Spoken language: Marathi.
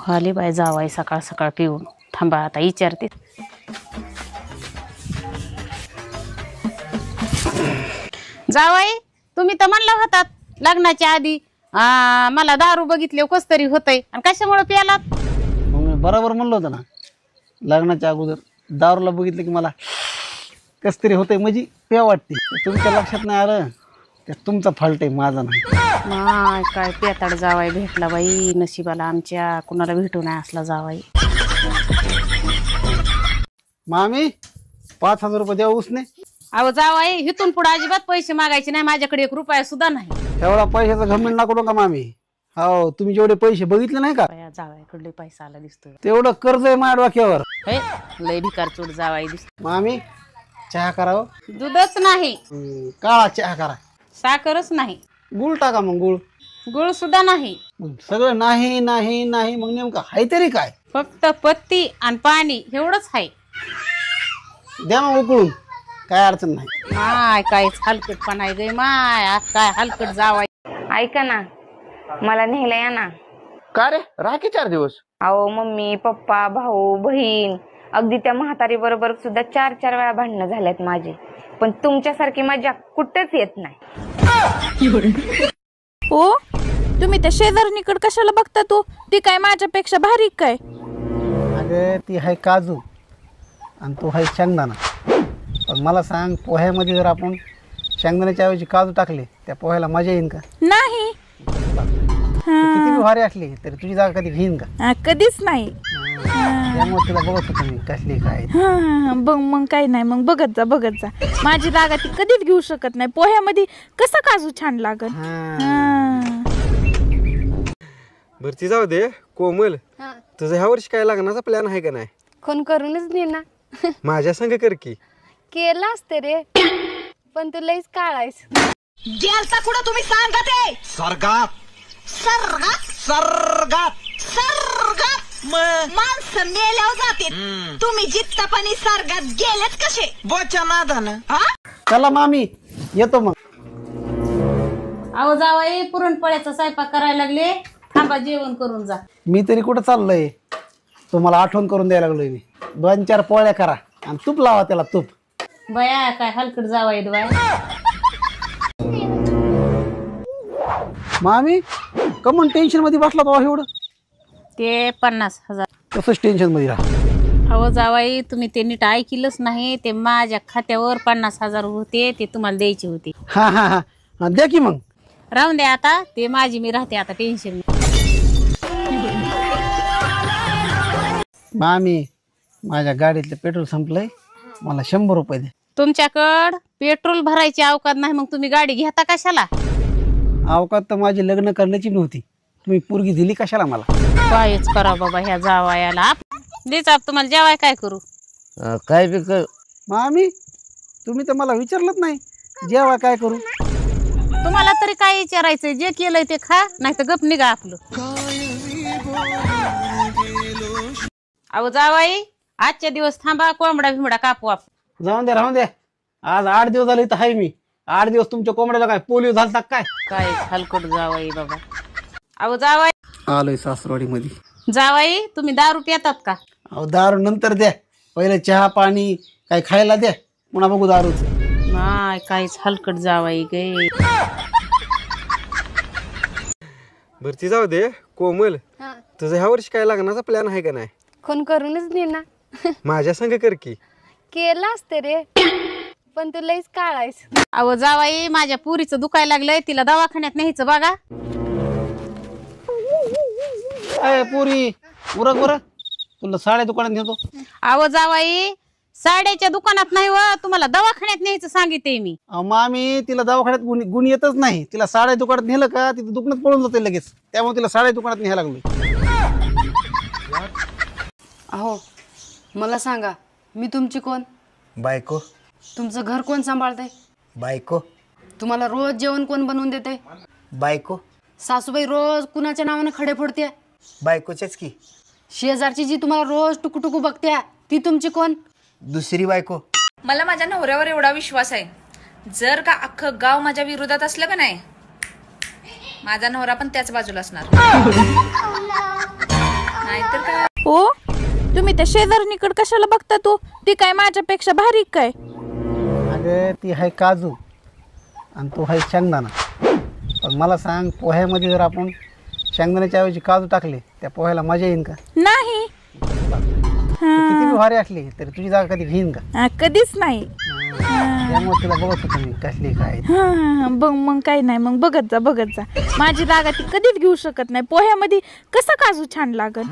आले बाय जावाई सकाळ सकाळ पिऊन. थांबा आता विचारते. जावाई तुम्ही तर म्हणला होतात लग्नाच्या आधी मला दारू बघितले कस तरी होतय आणि कशामुळे प्यालात? मी बरोबर म्हणलो होतं ना, लग्नाच्या अगोदर दारूला बघितलं की मला कस तरी होतंय, म्हणजे प्या वाटते. तुमच्या लक्षात नाही आलं, त्यात तुमचा फॉल्ट आहे, माझा नाही. काय पेताड जावाई भेटला बाई नशिबाला आमच्या, कुणाला भेटू नाही असला जावाई. मामी 5,000 रुपये द्या उसने. अहो जावाई इथून पुढे अजिबात पैसे मागायचे नाही, माझ्याकडे 1 रुपया सुद्धा नाही. एवढा पैशाचा घमंड नको का मामी. हो तुम्ही जेवढे पैसे बघितले नाही का, जावाईकडले पैसा आला दिसतोय. तेवढं कर्ज आहे माझ्या डोक्यावर. लय भिकार चोट जावाई दिसतो. मामी चहा करावं. दूधच नाही. काळा चहा करा. साखरच नाही. गुळ टाका. मग गुळ सुद्धा नाही. सगळं नाही नाही नाही. मग नेमकं हाय तरी काय? फक्त पत्ती आणि पाणी एवढंच आहे. द्या मग उकळून, काय अडचण नाही. माय काय हलकटपणा आहे गे माय, काय हलकट जावाई. ऐका ना, मला न्यायला या ना. का रे राखी 4 दिवस? अहो मम्मी पप्पा भाऊ बहीण अगदी त्या म्हातारी बरोबर सुद्धा 4-4 वेळा भांडणं झाल्यात माझे, पण तुमच्यासारखी मजा कुठेच येत नाही. हो तुम्ही त्या शेजारणीकडे कशाला बघता? तू ती काय माझ्यापेक्षा भारी काय? अगं ती हाय काजू आणि तो हाय शेंगदाणा. पण मला सांग, पोह्यामध्ये जर आपण शेंगदाण्याच्या ऐवजी काजू टाकले, त्या पोह्याला मजा येईन का? नाही. किती भारी असली तरी तुझी जागा कधी घेईन का? कधीच नाही. त्यामुळे तुला बघत होतो मी कसली काय. बघ मग काही नाही, मग बघत जा. माझी जागा ती कधीच घेऊ शकत नाही. पोह्यामध्ये कसा काजू छान लागत. भरती जाऊ दे. कोमल तुझं ह्या वर्षी काय लग्नाचा प्लॅन आहे का नाही? कोण करूनच दे ना. माझ्या संग कर की. केला असते रे, पण तू लईच काळायस. गेलता कुठं तुम्ही सांगा ते? स्वर्गात. माणसं मेल्यावर जाते, तुम्ही जित्तापणी स्वर्गात गेलेत कसे? बोच्या नादानं. चला मामी येतो मग. अहो जावाई पुरणपोळ्याचा स्वयंपाक करायला लागले, थांबा जेवण करून जा. मी तरी कुठं चाललोय, तुम्हाला आठवण करून द्यायला लागलोय मी. 2-4 पोळ्या करा आणि तूप लावा त्याला, तूप. बया काय हलकट जावाई बाय. मामी कमन टेन्शन मध्ये बसला तो एवढं? ते 50,000. तसंच टेन्शन मध्ये राहा. अहो जावाई तुम्ही ते नीट ऐकलंच नाही. ते माझ्या खात्यावर 50,000 होते, ते तुम्हाला द्यायचे होते. हा द्या की मग. राहून द्या आता, ते माझी मी राहते आता, टेन्शन. मामी माझ्या गाडीतलं पेट्रोल संपलंय, मला 100 रुपये द्या. तुमच्याकडं पेट्रोल भरायची अवकात नाही, मग तुम्ही गाडी घेता कशाला? अवकात तर माझी लग्न करण्याची नव्हती, तुम्ही पोरगी दिली कशाला मला? कायच करा बाबा ह्या जावायाला. देच आप तुम्हाला जेवाय काय करू? काय बी कर. मामी तुम्ही तर मला विचारलंच नाही, जेव्हा काय करू? तुम्हाला तरी काय विचारायचंय? जे केलंय ते खा, नाही तर गप निघा आपलं. अहो जावाई आजच्या दिवस थांबा, कोंबडा भिमडा कापू आपण. राहून द्या. आज 8 दिवस झाले इथं आहे मी. 8 दिवस तुमच्या कोंबड्याला काय पोलिओ झालता काय? काय हलकट जावाई बाबा. अहो जावाई आलोय सासरवाडी मध्ये. जावाई तुम्ही दारू पितात का? अहो दारू नंतर द्या, पहिले चहा पाणी काय खायला द्या, पुन्हा बघू दारूच. नाही काहीच हलकट जावाई गे. भरती जाऊ दे. कोमल तुझं ह्या वर्षी काय लग्नाचा प्लॅन आहे का नाही? कोण करूनच दे ना. माझ्या संग कर की. केला असते रे, पण तू लईच काळायस. अहो जावाई माझ्या पुरीचं दुखायला लागलंय, तिला दवाखान्यात न्यायचं बघा. पुरी उरक बरं, तुला साड्या दुकानात नेतो. अहो जावाई साड्याच्या दुकानात नाही व, तुम्हाला दवाखान्यात न्यायचं सांगितले मी. मामी तिला दवाखान्यात गुण येतच नाही, तिला साड्या दुकानात नेलं का तिथे दुकानात पळून जाते लगेच, त्यामुळे तिला साड्या दुकानात न्यायला लागलो. अहो मला सांगा, मी तुमची कोण? बायको. तुमचं घर कोण सांभाळतंय? बायको. तुम्हाला रोज जेवण कोण बनवून देते? बायको. सासूबाई रोज कुणाच्या नावाने खडे फोडते? बायकोच्याच की. शेजारची जी तुम्हाला रोज टुकू बघते ती तुमची कोण? दुसरी बायको. मला माझ्या नवऱ्यावर एवढा विश्वास आहे, जर का अख्खं गाव माझ्या विरोधात असलं का नाही, माझा नवरा पण त्याच बाजूला असणार. नाही नाहीतर काय. हो तुम्ही त्या शेजारणीकडे कशाला बघता तू? ती काय माझ्यापेक्षा भारी काय? अगं ती आहे काजू आणि तो आहे शेंगदाणा. पण मला सांग, पोह्यामध्ये जर आपण शेंगदाण्याच्या ऐवजी काजू टाकले, त्या पोह्याला मजा येईन का? नाही. किती बी भारी असली तरी तुझी जागा कधी घेईन का? कधीच नाही. त्यामुळे तिला बघत होतो मी कसली काय. बघ मग काही नाही, मग बघत जा. माझी जागा ती कधीच घेऊ शकत नाही. पोह्यामध्ये कसं काजू छान लागल.